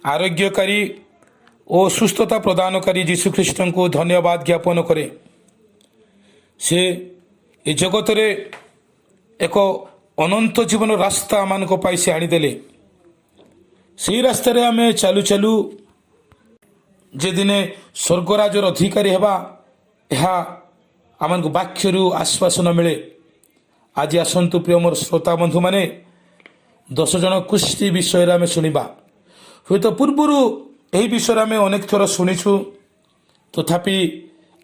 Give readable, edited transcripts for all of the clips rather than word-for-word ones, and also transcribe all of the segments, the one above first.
आरोग्यकारी और सुस्थता प्रदानकारी जीशुख्रीष्ट को धन्यवाद ज्ञापन करे। से ए जगत रे एक अनंत जीवन रास्ता आम से आनीदे से रास्त आम चालू चालू जे दिने स्वर्गराजर अधिकारी हेबा यह आम वाक्य आश्वासन मिले। आज आसतु प्रिय मोर श्रोता बंधु माने 10 जन कुष्ठी विषय आम शुणा हूँ तो पूर्वर यही विषय आम अनेक थर शुणीचु तथापि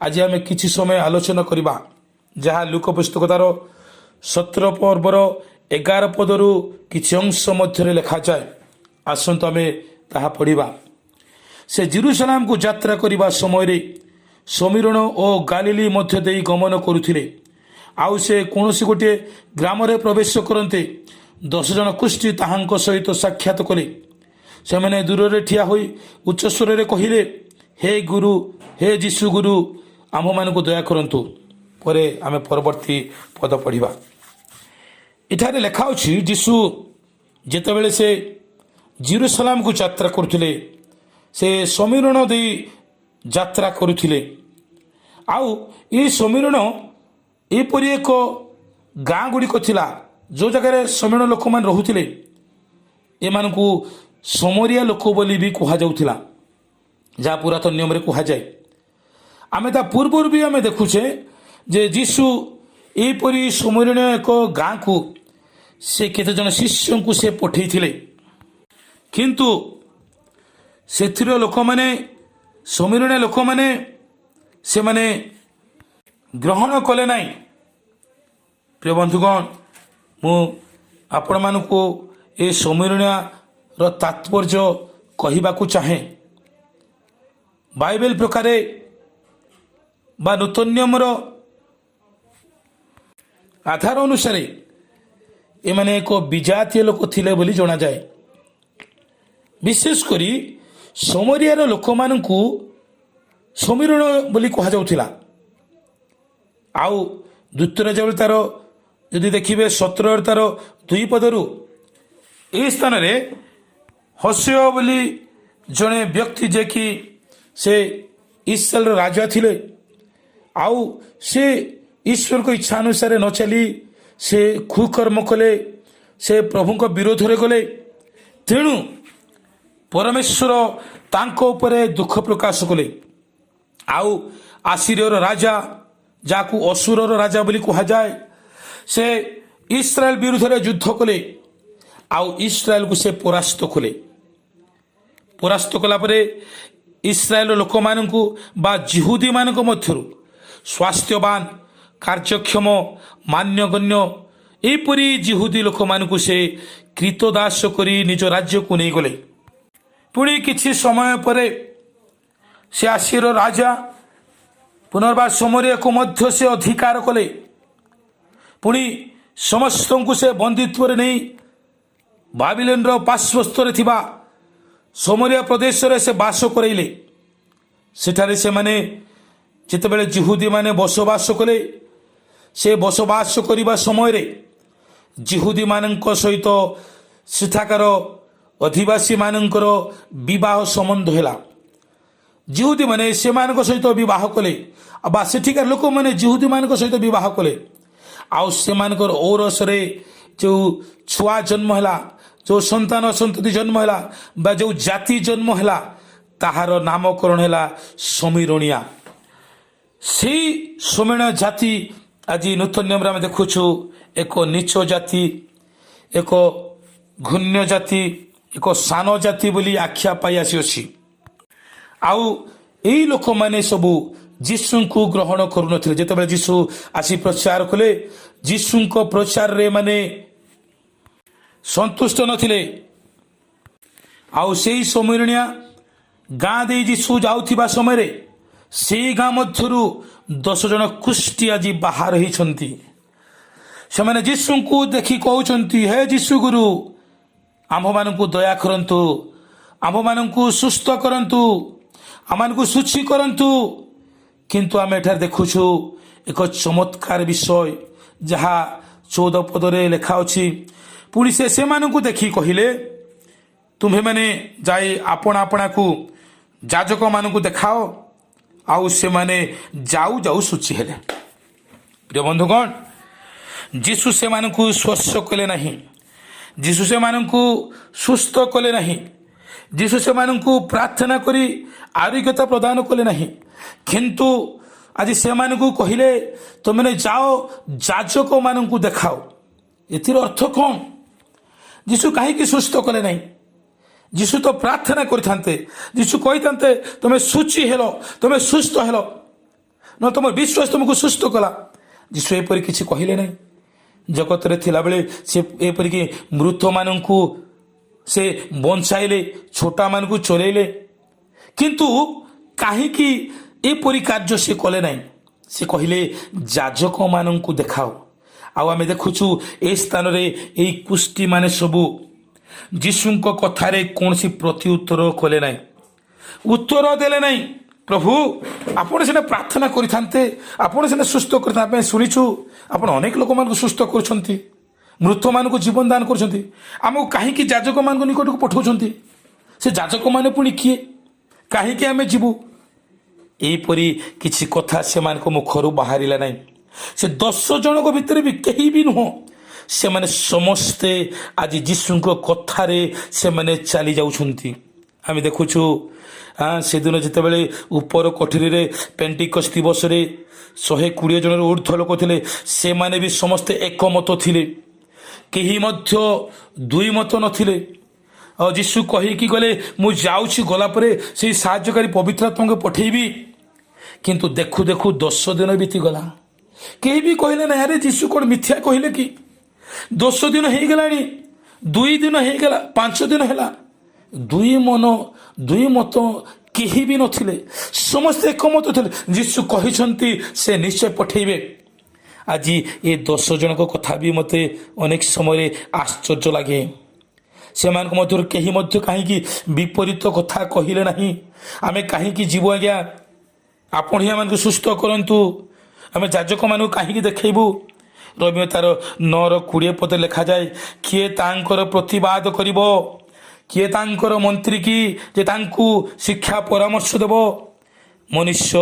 आज आम किसी समय आलोचना करवा जहाँ लुक पुस्तकतार 17 पर्वर 11 पदरू किसी अंश मध्य लिखा जाए। आसतु आम ताहा पढ़ा। से जेरुसलाम को यात्रा करने समय समीरण और गालिली मध्य दे गमन करुथिले। आउ से कौन गोटे ग्राम प्रवेश करते 10 जन कुष्ठी ताहांक सहित साक्षात कले। से मैंने दूर रे ठिया होई उच्च स्वर रे कहिले, हे गुरु, हे जीशु गुरु, आम मान को दया करंतु। परे आमे परवर्ती पद पढ़िबा। इठारे लेखा अछि जीशु जेतेबेले से जेरुसलाम को यात्रा करुथिले से समीरण दे यात्रा करुथिले। आउ ये समीरण एपरी एक गाँ गुड़िक थिला जो जगह समीरण लोक मान रहुथिले। एमान को समरिया लोक बोली भी कहा जाउथिला जहाँ पुरातन नियम रे कहा जाए। आमे ता पूर्वर भी आमे देखुछे जे जीशु एपरी समीरण एक गाँ को से केते जन शिष्य को से पठेई थिले, किंतु सेथिर लोक माने समीरण लोक माने से माने ग्रहण कले नाई। प्रिय बंधुगण, मु आपण मानकु ए समीरणा रो तात्पर्य कहिबाकू चाहे। बाइबल प्रकारे बा नूतन नियम रो आधार अनुसार ए माने एक विजातीय लोक थिले बोली जणा जाए। विशेष करी समरियार लोक मानकु समीरण बोली कहा जाउथिला। आउ द्वितीय राजा तार यदि देखिए 17 तार 2 पदरू ए स्थान रे हस्य बोली जड़े व्यक्ति जे कि से इस्राएल राजा थिले। आउ से ईश्वर को इच्छा अनुसार न चली से कुकर्म कले, से प्रभु को विरोध रे गले। तेणु परमेश्वर तांको उपरे दुख प्रकाश कले। आउ आसीरियर राजा जाकू असुरर राजा बोली कहा जाए से इस्राएल विरुद्ध रे युद्ध कले। आउ इस्राएल को से परास्त कले। परास्त कला परे इस्राएल लोक मानकु बा जिहुदी मानक मध्यरु स्वास्थ्यवान कार्यक्षम मान्यगण्य एपरी जिहुदी लोक मानकु से कृतदास करी निज राज्य को नहीं गले। पुणी किछि समय परे से आसीर राजा पुनर्बार समरिया को मध्य से अधिकार कले। पुणी समस्त को से बंदित्व नहीं बाबिलोन रो पार्श्वस्थ थिबा समरिया प्रदेश रे से बास करैले। सेठारे से माने जेतेबेले जिहुदी माने बसवास कले से बसवास करिबा समय रे जिहुदी मानक सहित सेठाकार अधिवासी मानकर विवाह संबंध हैला। जिहुदी माने से मानक सहित विवाह कले बा सेठिकार लोक माने जिहुदी मानक सहित विवाह कले। आउ से मानकर औरस रे जो छुआ जन्म हैला, जो संतान संतति जन्म हैला बा जो जाति जन्म हैला ताहार नामकरण हैला समीरणिया। से समीरण जाति आज नूतन नियम आम देखुछु एक नीच जाति, एक घून्य जाति, एक सान जाति बोली आख्या पाई आसी। आउ यही लोक माने सबू जीशु को ग्रहण करुनथिले। जेतेबेले जीशु आसी प्रचार कले जीशु को प्रचार रे माने संतुष्ट नथिले। आउ सेही समीरणिया गाँ दे जीशु जाउथिबा समय रे से गाँ मध्यरु 10 जन कुष्ठी आज बाहर होइछंती। से माने जीशु को देखि कहउछंती, हे जीशु गुरु, आम मानकु दया करंतु, आम मानकु सुस्थ करंतु, आम मानकु सुची करंतु। किंतु आम एठार देखुछु एक चमत्कार विषय जहाँ 14 पदरे लेखा अछि। पुणी से देखि कहिले तुम्हें मैंने जाए आपण आपणा को ଯାଜକ ମାନଙ୍କୁ ଦେଖାଅ ଆଉ ସେମାନେ ଯାଉ ଯାଉ ସୂଚି ହେଲେ। ପ୍ରିୟ ବନ୍ଧୁଗଣ, ଯୀଶୁ ସେମାନଙ୍କୁ ସ୍ପର୍ଶ କଲେ ନାହିଁ, ଯୀଶୁ ସେମାନଙ୍କୁ ସୁସ୍ଥ କଲେ ନାହିଁ, ଯୀଶୁ ସେମାନଙ୍କୁ ପ୍ରାର୍ଥନା କରି ଆରୋଗ୍ୟତା ପ୍ରଦାନ କଲେ ନାହିଁ, କିନ୍ତୁ ଆଜି ସେମାନଙ୍କୁ କହିଲେ ତୁମେ ଯାଅ ଯାଜକମାନଙ୍କୁ ଦେଖାଅ। ଏଥିର ଅର୍ଥ କ'ଣ? ଯୀଶୁ କାହିଁକି ସୁସ୍ଥ କଲେ ନାହିଁ? ଯୀଶୁ ତ ପ୍ରାର୍ଥନା କରିଥାନ୍ତେ, ଯୀଶୁ କହିଥାନ୍ତେ ତୁମେ ସୂଚି ହେଲ, ତୁମେ ସୁସ୍ଥ ହେଲ, ନ ତୁମ ବିଶ୍ୱାସ ତୁମକୁ ସୁସ୍ଥ କଲା। ଯୀଶୁ ଏପରି କିଛି କହିଲେ ନାହିଁ। ଜଗତରେ ଥିଲାବେଳେ ସେ ଏପରିକି ମୃତମାନଙ୍କୁ ସେ ବଞ୍ଚାଇଲେ, ଛୋଟାମାନଙ୍କୁ ଚଲେଇଲେ, କିନ୍ତୁ କାହିଁକି ଏପରି କାର୍ଯ୍ୟ ସେ କଲେ ନାହିଁ? ସେ କହିଲେ ଯାଜକମାନଙ୍କୁ ଦେଖାଅ। ଆଉ ଆମେ ଦେଖୁଛୁ ଏ ସ୍ଥାନରେ ଏଇ କୁଷ୍ଠୀମାନେ ସବୁ ଯୀଶୁଙ୍କ କଥାରେ କୌଣସି ପ୍ରତି ଉତ୍ତର କଲେ ନାହିଁ, ଉତ୍ତର ଦେଲେ ନାହିଁ। ପ୍ରଭୁ, ଆପଣ ସିନା ପ୍ରାର୍ଥନା କରିଥାନ୍ତେ, ଆପଣ ସିନା ସୁସ୍ଥ କରିଥାନ୍ତେ, ଆମେ ଶୁଣିଛୁ ଆପଣ ଅନେକ ଲୋକମାନଙ୍କୁ ସୁସ୍ଥ କରୁଛନ୍ତି, ମୃତମାନଙ୍କୁ ଜୀବନ ଦାନ କରୁଛନ୍ତି, ଆମକୁ କାହିଁକି ଯାଜକମାନଙ୍କ ନିକଟକୁ ପଠାଉଛନ୍ତି? ସେ ଯାଜକମାନେ ପୁଣି କିଏ? କାହିଁକି ଆମେ ଯିବୁ? ଏହିପରି କିଛି କଥା ସେମାନଙ୍କ ମୁଖରୁ ବାହାରିଲା ନାହିଁ। ସେ 10 ଜଣଙ୍କ ଭିତରେ ବି କେହି ବି ନୁହଁ, ସେମାନେ ସମସ୍ତେ ଆଜି ଯୀଶୁଙ୍କ କଥାରେ ସେମାନେ ଚାଲି ଯାଉଛନ୍ତି। ଆମେ ଦେଖୁଛୁ ସେଦିନ ଯେତେବେଳେ ଉପର କୋଠରୀରେ ପେଣ୍ଟିକଷ୍ଟ ଦିବସରେ 120 ଜଣରୁ ଉର୍ଦ୍ଧ୍ୱ ଲୋକ ଥିଲେ, ସେମାନେ ବି ସମସ୍ତେ ଏକମତ ଥିଲେ, କେହି ମଧ୍ୟ ଦୁଇ ମତ ନଥିଲେ। ଆଉ ଯୀଶୁ କହିକି ଗଲେ, ମୁଁ ଯାଉଛି, ଗଲା ପରେ ସେଇ ସାହାଯ୍ୟକାରୀ ପବିତ୍ର ଆତ୍ମାଙ୍କୁ ପଠେଇବି। କିନ୍ତୁ ଦେଖୁ ଦେଖୁ 10 ଦିନ ବିତିଗଲା, କେହି ବି କହିଲେ ନାହିଁ ଆରେ ଯୀଶୁ କ'ଣ ମିଥ୍ୟା କହିଲେ କି? 10 ଦିନ ହେଇଗଲାଣି, 2 ଦିନ ହେଇଗଲା, 5 ଦିନ ହେଲା, ଦୁଇ ମତ କେହି ବି ନଥିଲେ, ସମସ୍ତେ ଏକମତ ଥିଲେ। ଯୀଶୁ କହିଛନ୍ତି ସେ ନିଶ୍ଚୟ ପଠେଇବେ। ଆଜି ଏ 10 ଜଣଙ୍କ କଥା ବି ମୋତେ ଅନେକ ସମୟରେ ଆଶ୍ଚର୍ଯ୍ୟ ଲାଗେ। ସେମାନଙ୍କ ମଧ୍ୟରୁ କେହି ମଧ୍ୟ କାହିଁକି ବିପରୀତ କଥା କହିଲେ ନାହିଁ? ଆମେ କାହିଁକି ଯିବୁ ଆଜ୍ଞା? ଆପଣ ହିଁ ଆମମାନଙ୍କୁ ସୁସ୍ଥ କରନ୍ତୁ, ଆମେ ଯାଜକମାନଙ୍କୁ କାହିଁକି ଦେଖେଇବୁ? ରୋମିଓ ତାର 9:20 ଲେଖାଯାଏ, କିଏ ତାଙ୍କର ପ୍ରତିବାଦ କରିବ? କିଏ ତାଙ୍କର ମନ୍ତ୍ରୀ କି ଯେ ତାଙ୍କୁ ଶିକ୍ଷା ପରାମର୍ଶ ଦେବ? ମନୁଷ୍ୟ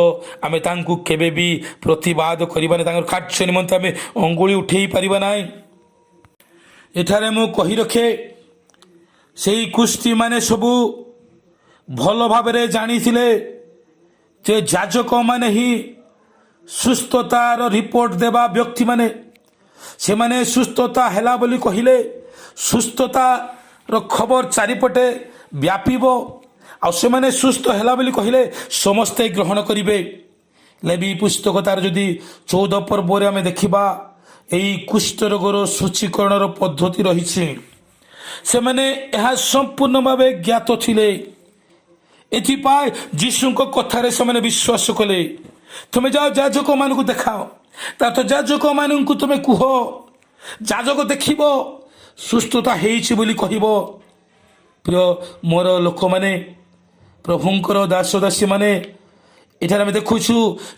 ଆମେ ତାଙ୍କୁ କେବେ ବି ପ୍ରତିବାଦ କରିବା ନାହିଁ, ତାଙ୍କର କାର୍ଯ୍ୟ ନିମନ୍ତେ ଆମେ ଅଙ୍ଗୁଳି ଉଠେଇ ପାରିବା ନାହିଁ। ଏଠାରେ ମୁଁ କହି ରଖେ, ସେଇ କୁଷ୍ଠୀମାନେ ସବୁ ଭଲ ଭାବରେ ଜାଣିଥିଲେ ଯେ ଯାଜକମାନେ ହିଁ ସୁସ୍ଥତାର ରିପୋର୍ଟ ଦେବା ବ୍ୟକ୍ତିମାନେ। ସେମାନେ ସୁସ୍ଥତା ହେଲା ବୋଲି କହିଲେ ସୁସ୍ଥତାର ଖବର ଚାରିପଟେ ବ୍ୟାପିବ, ଆଉ ସେମାନେ ସୁସ୍ଥ ହେଲା ବୋଲି କହିଲେ ସମସ୍ତେ ଗ୍ରହଣ କରିବେ। ଲେବି ପୁସ୍ତକତାର ଯଦି 14 ପର୍ବରେ ଆମେ ଦେଖିବା, ଏହି କୁଷ୍ଠ ରୋଗର ସୂଚୀକରଣର ପଦ୍ଧତି ରହିଛି। ସେମାନେ ଏହା ସମ୍ପୂର୍ଣ୍ଣ ଭାବେ ଜ୍ଞାତ ଥିଲେ, ଏଥିପାଇଁ ଯୀଶୁଙ୍କ କଥାରେ ସେମାନେ ବିଶ୍ୱାସ କଲେ। ତୁମେ ଯାଅ ଯାଜକମାନଙ୍କୁ ଦେଖାଅ, ତାର ଯାଜକମାନଙ୍କୁ ତୁମେ କୁହ, ଯାଜକ ଦେଖିବ, ସୁସ୍ଥତା ହେଇଛି ବୋଲି କହିବ। ପ୍ରିୟ ମୋର ଲୋକମାନେ, ପ୍ରଭୁଙ୍କର ଦାସ ଦାସୀମାନେ, ଏଠାରେ ଆମେ ଦେଖୁଛୁ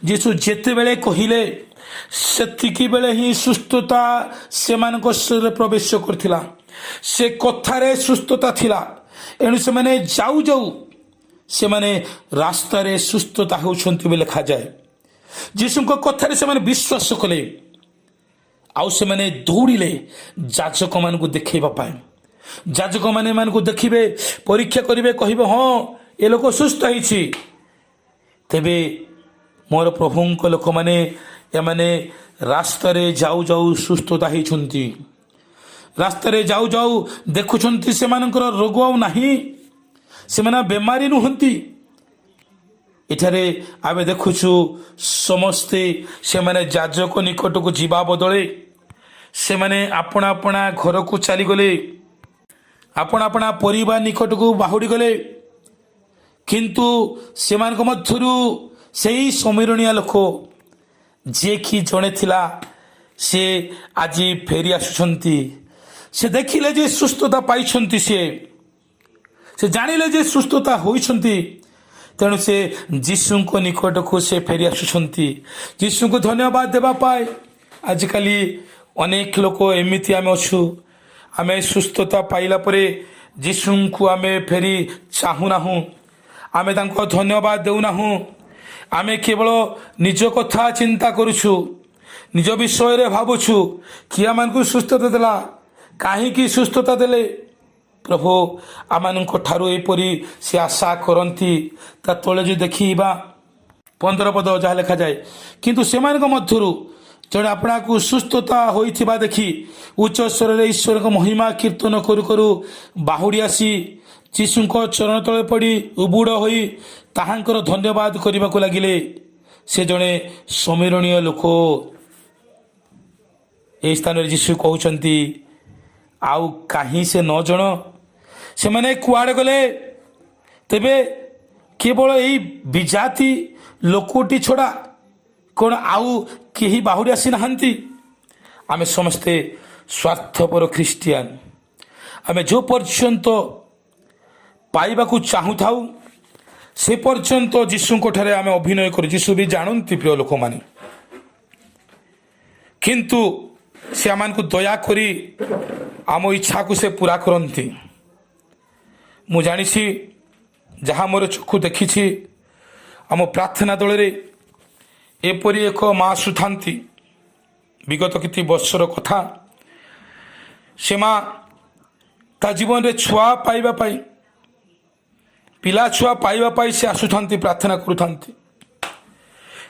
ଯୀଶୁ ଯେତେବେଳେ କହିଲେ ସେତିକି ବେଳେ ହିଁ ସୁସ୍ଥତା ସେମାନଙ୍କ ଶରୀରରେ ପ୍ରବେଶ କରିଥିଲା। ସେ କଥାରେ ସୁସ୍ଥତା ଥିଲା, ଏଣୁ ସେମାନେ ଯାଉ ଯାଉ ସେମାନେ ରାସ୍ତାରେ ସୁସ୍ଥତା ହେଉଛନ୍ତି ବୋଲି ଲେଖାଯାଏ। ଯୀଶୁଙ୍କ କଥାରେ ସେମାନେ ବିଶ୍ୱାସ କଲେ, ଆଉ ସେମାନେ ଦୌଡ଼ିଲେ ଯାଜକମାନଙ୍କୁ ଦେଖେଇବା ପାଇଁ। ଯାଜକମାନେ ଏମାନଙ୍କୁ ଦେଖିବେ, ପରୀକ୍ଷା କରିବେ, କହିବେ ହଁ ଏ ଲୋକ ସୁସ୍ଥ ହେଇଛି। ତେବେ ମୋର ପ୍ରଭୁଙ୍କ ଲୋକମାନେ, ଏମାନେ ରାସ୍ତାରେ ଯାଉ ଯାଉ ସୁସ୍ଥତା ହେଇଛନ୍ତି। ରାସ୍ତାରେ ଯାଉ ଯାଉ ଦେଖୁଛନ୍ତି ସେମାନଙ୍କର ରୋଗ ଆଉ ନାହିଁ, ସେମାନେ ବେମାରୀ ନୁହନ୍ତି। ଏଠାରେ ଆମେ ଦେଖୁଛୁ ସମସ୍ତେ ସେମାନେ ଯାଜକ ନିକଟକୁ ଯିବା ବଦଳେ ସେମାନେ ଆପଣା ଆପଣା ଘରକୁ ଚାଲିଗଲେ, ଆପଣା ଆପଣା ପରିବାର ନିକଟକୁ ବାହୁଡ଼ି ଗଲେ। କିନ୍ତୁ ସେମାନଙ୍କ ମଧ୍ୟରୁ ସେହି ସମରଣୀୟ ଲୋକ ଯିଏକି ଜଣେ ଥିଲା, ସେ ଆଜି ଫେରି ଆସୁଛନ୍ତି। ସେ ଦେଖିଲେ ଯେ ସୁସ୍ଥତା ପାଇଛନ୍ତି, ସେ ଜାଣିଲେ ଯେ ସୁସ୍ଥତା ହୋଇଛନ୍ତି, ତେଣୁ ସେ ଯୀଶୁଙ୍କ ନିକଟକୁ ସେ ଫେରି ଆସୁଛନ୍ତି ଯୀଶୁଙ୍କୁ ଧନ୍ୟବାଦ ଦେବା ପାଇଁ। ଆଜିକାଲି ଅନେକ ଲୋକ ଏମିତି ଆମେ ଅଛୁ, ଆମେ ସୁସ୍ଥତା ପାଇଲା ପରେ ଯୀଶୁଙ୍କୁ ଆମେ ଫେରି ଚାହୁଁନାହୁଁ, ଆମେ ତାଙ୍କୁ ଧନ୍ୟବାଦ ଦେଉନାହୁଁ। ଆମେ କେବଳ ନିଜ କଥା ଚିନ୍ତା କରୁଛୁ, ନିଜ ବିଷୟରେ ଭାବୁଛୁ। କିଏ ଆମମାନଙ୍କୁ ସୁସ୍ଥତା ଦେଲା, କାହିଁକି ସୁସ୍ଥତା ଦେଲେ? ପ୍ରଭୁ ଆମମାନଙ୍କ ଠାରୁ ଏହିପରି ସେ ଆଶା କରନ୍ତି। ତା ତଳେ ଯଦି ଦେଖିବା 15 ପଦ ଯାହା ଲେଖାଯାଏ, କିନ୍ତୁ ସେମାନଙ୍କ ମଧ୍ୟରୁ ଜଣେ ଆପଣଙ୍କୁ ସୁସ୍ଥତା ହୋଇଥିବା ଦେଖି ଉଚ୍ଚ ସ୍ୱରରେ ଈଶ୍ୱରଙ୍କ ମହିମା କୀର୍ତ୍ତନ କରୁ କରୁ ବାହୁଡ଼ି ଆସି ଯୀଶୁଙ୍କ ଚରଣ ତଳେ ପଡ଼ି ଉବୁଡ଼ ହୋଇ ତାହାଙ୍କର ଧନ୍ୟବାଦ କରିବାକୁ ଲାଗିଲେ। ସେ ଜଣେ ସମୀରଣୀୟ ଲୋକ। ଏହି ସ୍ଥାନରେ ଯୀଶୁ କହୁଛନ୍ତି, ଆଉ କାହିଁ ସେ 9 ଜଣ? ସେମାନେ କୁଆଡ଼େ ଗଲେ? ତେବେ କେବଳ ଏଇ ବିଜାତି ଲୋକଟି ଛଡ଼ା କ'ଣ ଆଉ କେହି ବାହୁଡ଼ି ଆସିନାହାନ୍ତି? ଆମେ ସମସ୍ତେ ସ୍ୱାର୍ଥପର ଖ୍ରୀଷ୍ଟିଆନ। ଆମେ ଯେଉଁ ପର୍ଯ୍ୟନ୍ତ ପାଇବାକୁ ଚାହୁଁଥାଉ ସେ ପର୍ଯ୍ୟନ୍ତ ଯୀଶୁଙ୍କ ଠାରେ ଆମେ ଅଭିନୟ କରୁ। ଯୀଶୁ ବି ଜାଣନ୍ତି ପ୍ରିୟ ଲୋକମାନେ, କିନ୍ତୁ ସେ ଆମମାନଙ୍କୁ ଦୟାକରି ଆମ ଇଚ୍ଛାକୁ ସେ ପୁରା କରନ୍ତି। ମୁଁ ଜାଣିଛି, ଯାହା ମୋର ଚକ୍ଷୁ ଦେଖିଛି, ଆମ ପ୍ରାର୍ଥନା ଦଳରେ ଏପରି ଏକ ମା ଆସୁଥାନ୍ତି। ବିଗତ କିଛି ବର୍ଷର କଥା, ସେ ମା ତା ଜୀବନରେ ଛୁଆ ପାଇବା ପାଇଁ, ପିଲା ଛୁଆ ପାଇବା ପାଇଁ ସେ ଆସୁଥାନ୍ତି, ପ୍ରାର୍ଥନା କରୁଥାନ୍ତି।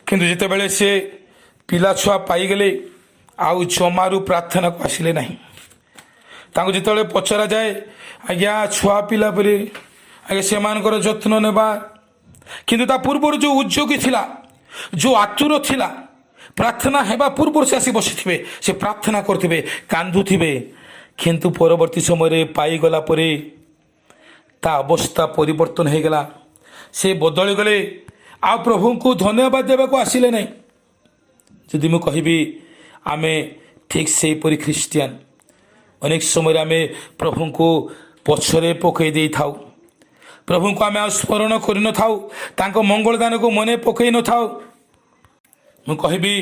କିନ୍ତୁ ଯେତେବେଳେ ସେ ପିଲା ଛୁଆ ପାଇଗଲେ ଆଉ ଜମାରୁ ପ୍ରାର୍ଥନାକୁ ଆସିଲେ ନାହିଁ। ତାଙ୍କୁ ଯେତେବେଳେ ପଚରାଯାଏ, ଆଜ୍ଞା ଛୁଆ ପିଲା ବୋଲି, ଆଜ୍ଞା ସେମାନଙ୍କର ଯତ୍ନ ନେବା, କିନ୍ତୁ ତା ପୂର୍ବରୁ ଯେଉଁ ଉଦ୍ୟୋଗୀ ଥିଲା, ଯେଉଁ ଆତୁର ଥିଲା, ପ୍ରାର୍ଥନା ହେବା ପୂର୍ବରୁ ସେ ଆସି ବସିଥିବେ, ସେ ପ୍ରାର୍ଥନା କରୁଥିବେ, କାନ୍ଦୁଥିବେ। କିନ୍ତୁ ପରବର୍ତ୍ତୀ ସମୟରେ ପାଇଗଲା ପରେ ତା ଅବସ୍ଥା ପରିବର୍ତ୍ତନ ହୋଇଗଲା। ସେ ବଦଳିଗଲେ, ଆଉ ପ୍ରଭୁଙ୍କୁ ଧନ୍ୟବାଦ ଦେବାକୁ ଆସିଲେ ନାହିଁ। ଯଦି ମୁଁ କହିବି, ଆମେ ଠିକ୍ ସେହିପରି ଖ୍ରୀଷ୍ଟିଆନ। ଅନେକ ସମୟରେ ଆମେ ପ୍ରଭୁଙ୍କୁ ପଛରେ ପକାଇ ଦେଇଥାଉ, ପ୍ରଭୁଙ୍କୁ ଆମେ ଆଉ ସ୍ମରଣ କରିନଥାଉ, ତାଙ୍କ ମଙ୍ଗଳଦାନକୁ ମନେ ପକାଇ ନଥାଉ। ମୁଁ କହିବି,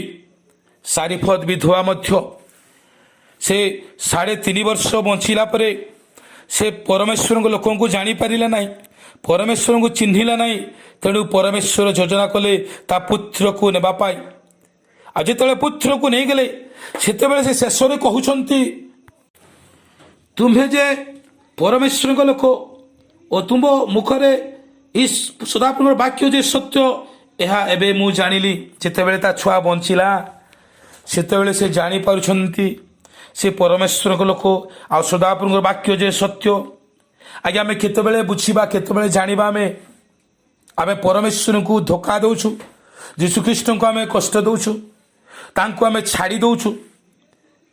ସାରିଫତ ବିଧବା ମଧ୍ୟ ସେ 3.5 ବର୍ଷ ବଞ୍ଚିଲା ପରେ ସେ ପରମେଶ୍ୱରଙ୍କ ଲୋକଙ୍କୁ ଜାଣିପାରିଲା ନାହିଁ, ପରମେଶ୍ୱରଙ୍କୁ ଚିହ୍ନିଲା ନାହିଁ। ତେଣୁ ପରମେଶ୍ୱର ଯୋଜନା କଲେ ତା ପୁତ୍ରକୁ ନେବା ପାଇଁ। ଆଉ ଯେତେବେଳେ ପୁତ୍ରକୁ ନେଇଗଲେ, ସେତେବେଳେ ସେ ଶେଷରେ କହୁଛନ୍ତି, ତୁମ୍ଭେ ଯେ ପରମେଶ୍ୱରଙ୍କ ଲୋକ ଓ ତୁମ୍ଭ ମୁଖରେ ସଦାପ୍ରଭୁର ବାକ୍ୟ ଯେ ସତ୍ୟ, ଏହା ଏବେ ମୁଁ ଜାଣିଲି। ଯେତେବେଳେ ତା ଛୁଆ ବଞ୍ଚିଲା, ସେତେବେଳେ ସେ ଜାଣିପାରୁଛନ୍ତି ସେ ପରମେଶ୍ୱରଙ୍କ ଲୋକ ଆଉ ସଦାପ୍ରଭୁଙ୍କ ବାକ୍ୟ ଯେ ସତ୍ୟ। ଆଜ୍ଞା, ଆମେ କେତେବେଳେ ବୁଝିବା, କେତେବେଳେ ଜାଣିବା? ଆମେ ପରମେଶ୍ୱରଙ୍କୁ ଧୋକା ଦେଉଛୁ, ଯୀଶୁଖ୍ରୀଷ୍ଟଙ୍କୁ ଆମେ କଷ୍ଟ ଦେଉଛୁ, ତାଙ୍କୁ ଆମେ ଛାଡ଼ି ଦେଉଛୁ।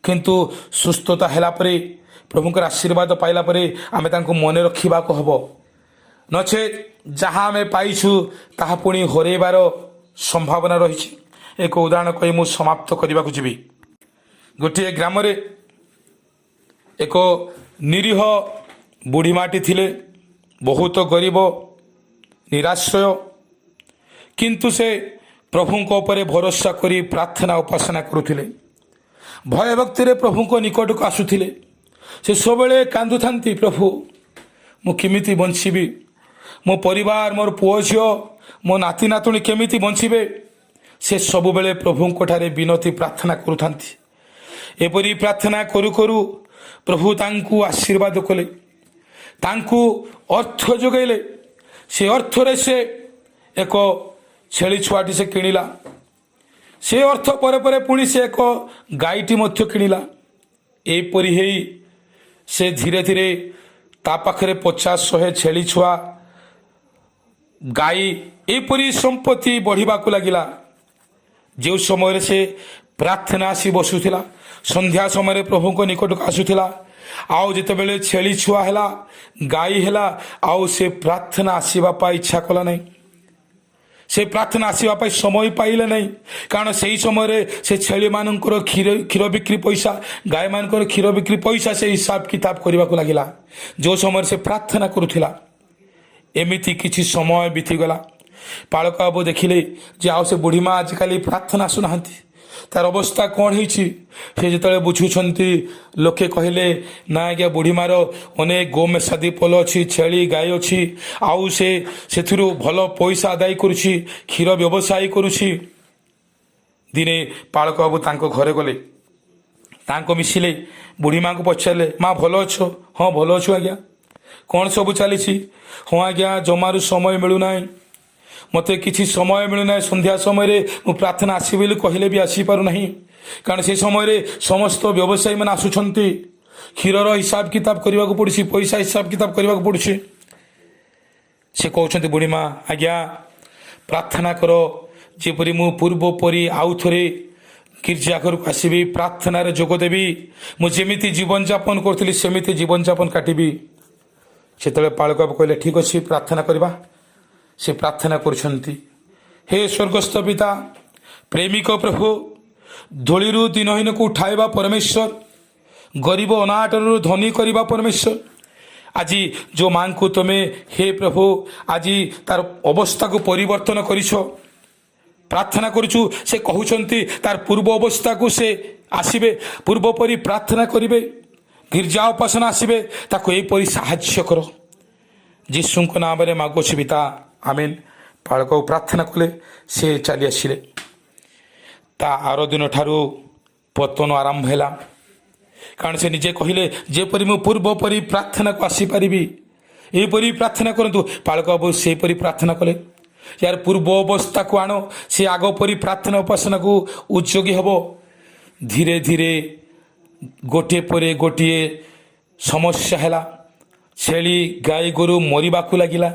କିନ୍ତୁ ସୁସ୍ଥତା ହେଲା ପରେ, ପ୍ରଭୁଙ୍କର ଆଶୀର୍ବାଦ ପାଇଲା ପରେ ଆମେ ତାଙ୍କୁ ମନେ ରଖିବାକୁ ହେବ। ନଚେତ୍ ଯାହା ଆମେ ପାଇଛୁ ତାହା ପୁଣି ହରାଇବାର ସମ୍ଭାବନା ରହିଛି। ଏକ ଉଦାହରଣ କହି ମୁଁ ସମାପ୍ତ କରିବାକୁ ଯିବି। ଗୋଟିଏ ଗ୍ରାମରେ ଏକ ନିରୀହ ବୁଢ଼ୀମାଟି ଥିଲେ, ବହୁତ ଗରିବ, ନିରାଶ୍ରୟ। କିନ୍ତୁ ସେ ପ୍ରଭୁଙ୍କ ଉପରେ ଭରସା କରି ପ୍ରାର୍ଥନା ଉପାସନା କରୁଥିଲେ, ଭୟଭକ୍ତିରେ ପ୍ରଭୁଙ୍କ ନିକଟକୁ ଆସୁଥିଲେ। ସେ ସବୁବେଳେ କାନ୍ଦୁଥାନ୍ତି, ପ୍ରଭୁ ମୁଁ କେମିତି ବଞ୍ଚିବି? ମୋ ପରିବାର, ମୋର ପୁଅ ଝିଅ, ମୋ ନାତି ନାତୁଣୀ କେମିତି ବଞ୍ଚିବେ? ସେ ସବୁବେଳେ ପ୍ରଭୁଙ୍କ ଠାରେ ବିନତି ପ୍ରାର୍ଥନା କରୁଥାନ୍ତି। ଏପରି ପ୍ରାର୍ଥନା କରୁ କରୁ ପ୍ରଭୁ ତାଙ୍କୁ ଆଶୀର୍ବାଦ କଲେ, ତାଙ୍କୁ ଅର୍ଥ ଯୋଗାଇଲେ। ସେ ଅର୍ଥରେ ସେ ଏକ ଛେଳି ଛୁଆଟି ସେ କିଣିଲା। ସେ ଅର୍ଥ ପରେ ପରେ ପୁଣି ସେ ଏକ ଗାଈଟି ମଧ୍ୟ କିଣିଲା। ଏହିପରି ହେଇ ସେ ଧୀରେ ଧୀରେ ତା ପାଖରେ 50-100 ଛେଳି ଛୁଆ, ଗାଈ, ଏହିପରି ସମ୍ପତ୍ତି ବଢ଼ିବାକୁ ଲାଗିଲା। ଯେଉଁ ସମୟରେ ସେ ପ୍ରାର୍ଥନା ଆସି ବସୁଥିଲା, ସନ୍ଧ୍ୟା ସମୟରେ ପ୍ରଭୁଙ୍କ ନିକଟକୁ ଆସୁଥିଲା, ଆଉ ଯେତେବେଳେ ଛେଳି ଛୁଆ ହେଲା, ଗାଈ ହେଲା, ଆଉ ସେ ପ୍ରାର୍ଥନା ଆସିବା ପାଇଁ ଇଚ୍ଛା କଲା ନାହିଁ। ସେ ପ୍ରାର୍ଥନା ଆସିବା ପାଇଁ ସମୟ ପାଇଲେ ନାହିଁ। କାରଣ ସେହି ସମୟରେ ସେ ଛେଳିମାନଙ୍କର କ୍ଷୀର ବିକ୍ରି ପଇସା, ଗାଈମାନଙ୍କର କ୍ଷୀର ବିକ୍ରି ପଇସା ସେ ହିସାବ କିତାବ କରିବାକୁ ଲାଗିଲା, ଯେଉଁ ସମୟରେ ସେ ପ୍ରାର୍ଥନା କରୁଥିଲା। ଏମିତି କିଛି ସମୟ ବିତିଗଲା। ପାଳକ ବାବୁ ଦେଖିଲେ ଯେ ଆଉ ସେ ବୁଢ଼ୀମା ଆଜିକାଲି ପ୍ରାର୍ଥନା ଆସୁନାହାନ୍ତି। ତାର ଅବସ୍ଥା କ'ଣ ହେଇଛି ସେ ଯେତେବେଳେ ବୁଝୁଛନ୍ତି ଲୋକେ କହିଲେ ନା ଆଜ୍ଞା ବୁଢ଼ୀମାର ଅନେକ ଗୋମେଷାଦି ପୋଲ ଅଛି, ଛେଳି ଗାଈ ଅଛି, ଆଉ ସେ ସେଥିରୁ ଭଲ ପଇସା ଆଦାୟ କରୁଛି, କ୍ଷୀର ବ୍ୟବସାୟ କରୁଛି। ଦିନେ ପାଳକ ବାବୁ ତାଙ୍କ ଘରେ ଗଲେ, ତାଙ୍କ ମିଶିଲେ, ବୁଢ଼ୀ ମାଆଙ୍କୁ ପଚାରିଲେ ମା ଭଲ ଅଛ? ହଁ ଭଲ ଅଛୁ ଆଜ୍ଞା। କ'ଣ ସବୁ ଚାଲିଛି? ହଁ ଆଜ୍ଞା ଜମାରୁ ସମୟ ମିଳୁନାହିଁ, ମୋତେ କିଛି ସମୟ ମିଳୁନାହିଁ। ସନ୍ଧ୍ୟା ସମୟରେ ମୁଁ ପ୍ରାର୍ଥନା ଆସିବି ବୋଲି କହିଲେ ବି ଆସିପାରୁନାହିଁ, କାରଣ ସେ ସମୟରେ ସମସ୍ତ ବ୍ୟବସାୟୀମାନେ ଆସୁଛନ୍ତି, କ୍ଷୀରର ହିସାବ କିତାବ କରିବାକୁ ପଡ଼ୁଛି, ପଇସା ହିସାବ କିତାବ କରିବାକୁ ପଡ଼ୁଛି। ସେ କହୁଛନ୍ତି ବୁଢ଼ୀ ମା ଆଜ୍ଞା ପ୍ରାର୍ଥନା କର, ଯେପରି ମୁଁ ପୂର୍ବ ପରି ଆଉ ଥରେ ଗିର୍ଜା ଘରକୁ ଆସିବି, ପ୍ରାର୍ଥନାରେ ଯୋଗ ଦେବି, ମୁଁ ଯେମିତି ଜୀବନଯାପନ କରୁଥିଲି ସେମିତି ଜୀବନଯାପନ କାଟିବି। ସେତେବେଳେ ପାଳକ ବାବୁ କହିଲେ ଠିକ୍ ଅଛି ପ୍ରାର୍ଥନା କରିବା। ସେ ପ୍ରାର୍ଥନା କରୁଛନ୍ତି, ହେ ସ୍ୱର୍ଗସ୍ଥ ପିତା, ପ୍ରେମିକ ପ୍ରଭୁ, ଧୂଳିରୁ ଦିନହୀନକୁ ଉଠାଇବା ପରମେଶ୍ୱର, ଗରିବ ଅନାଟରୁ ଧନୀ କରିବା ପରମେଶ୍ୱର, ଆଜି ଯେଉଁ ମାଙ୍କୁ ତୁମେ ହେ ପ୍ରଭୁ ଆଜି ତାର ଅବସ୍ଥାକୁ ପରିବର୍ତ୍ତନ କରିଛ, ପ୍ରାର୍ଥନା କରୁଛୁ ସେ କହୁଛନ୍ତି ତାର ପୂର୍ବ ଅବସ୍ଥାକୁ ସେ ଆସିବେ, ପୂର୍ବ ପରି ପ୍ରାର୍ଥନା କରିବେ, ଗିର୍ଜା ଉପାସନା ଆସିବେ, ତାକୁ ଏହିପରି ସାହାଯ୍ୟ କର। ଯୀଶୁଙ୍କ ନାମରେ ମାଗୁଅଛି ପିତା, ଆମେନ୍। ପାଳକ ପ୍ରାର୍ଥନା କଲେ, ସେ ଚାଲି ଆସିଲେ। ତା ଆର ଦିନ ଠାରୁ ପତନ ଆରମ୍ଭ ହେଲା, କାରଣ ସେ ନିଜେ କହିଲେ ଯେପରି ମୁଁ ପୂର୍ବ ପରି ପ୍ରାର୍ଥନାକୁ ଆସିପାରିବି ଏହିପରି ପ୍ରାର୍ଥନା କରନ୍ତୁ। ପାଳକ ବାବୁ ସେହିପରି ପ୍ରାର୍ଥନା କଲେ, ୟାର ପୂର୍ବ ଅବସ୍ଥାକୁ ଆଣ, ସେ ଆଗ ପରି ପ୍ରାର୍ଥନା ଉପାସନାକୁ ଉଦ୍ଯୋଗୀ ହେବ। ଧୀରେ ଧୀରେ ଗୋଟିଏ ପରେ ଗୋଟିଏ ସମସ୍ୟା ହେଲା, ଛେଳି ଗାଈ ଗୋରୁ ମରିବାକୁ ଲାଗିଲା।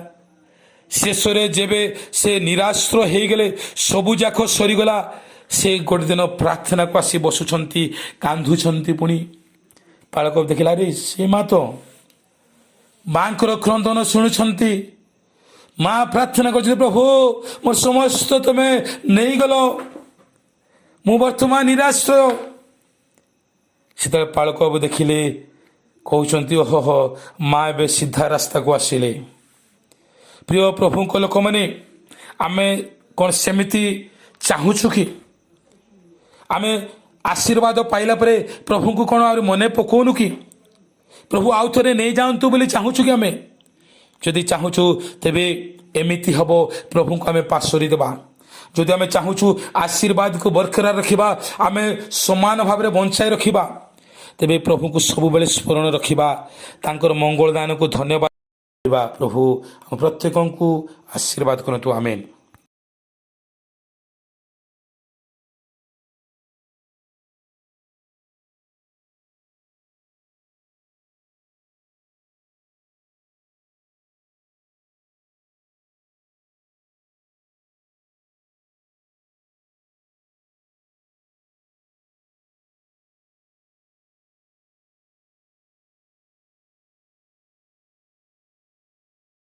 ଶେଷରେ ଯେବେ ସେ ନିରାଶ୍ର ହେଇଗଲେ, ସବୁଯାକ ସରିଗଲା, ସେ ଗୋଟେ ଦିନ ପ୍ରାର୍ଥନାକୁ ଆସି ବସୁଛନ୍ତି, କାନ୍ଦୁଛନ୍ତି। ପୁଣି ପାଳକ ଦେଖିଲା ରେ ସେ ମା ତ ମାଙ୍କର କ୍ରନ୍ଦନ ଶୁଣୁଛନ୍ତି। ମା ପ୍ରାର୍ଥନା କରୁଛନ୍ତି, ପ୍ରଭୁ ମୋର ସମସ୍ତ ତମେ ନେଇଗଲ, ମୁଁ ବର୍ତ୍ତମାନ ନିରାଶ୍ରୟ। ସେତେବେଳେ ପାଳକ ବାବୁ ଦେଖିଲେ, କହୁଛନ୍ତି ଓହୋ ମା ଏବେ ସିଧା ରାସ୍ତାକୁ ଆସିଲେ। ପ୍ରିୟ ପ୍ରଭୁଙ୍କ ଲୋକମାନେ, ଆମେ କ'ଣ ସେମିତି ଚାହୁଁଛୁ କି? ଆମେ ଆଶୀର୍ବାଦ ପାଇଲା ପରେ ପ୍ରଭୁଙ୍କୁ କ'ଣ ଆହୁରି ମନେ ପକାଉନୁ କି? ପ୍ରଭୁ ଆଉ ଥରେ ନେଇଯାଆନ୍ତୁ ବୋଲି ଚାହୁଁଛୁ କି? ଆମେ ଯଦି ଚାହୁଁଛୁ ତେବେ ଏମିତି ହେବ, ପ୍ରଭୁଙ୍କୁ ଆମେ ପାଶୋରି ଦେବା। ଯଦି ଆମେ ଚାହୁଁଛୁ ଆଶୀର୍ବାଦକୁ ବରକରାର ରଖିବା, ଆମେ ସମାନ ଭାବରେ ବଞ୍ଚାଇ ରଖିବା, ତେବେ ପ୍ରଭୁଙ୍କୁ ସବୁବେଳେ ସ୍ମରଣ ରଖିବା, ତାଙ୍କର ମଙ୍ଗଳ ଦାନକୁ ଧନ୍ୟବାଦ। ପ୍ରଭୁ ଆମ ପ୍ରତ୍ୟେକଙ୍କୁ ଆଶୀର୍ବାଦ କରନ୍ତୁ, ଆମେନ୍।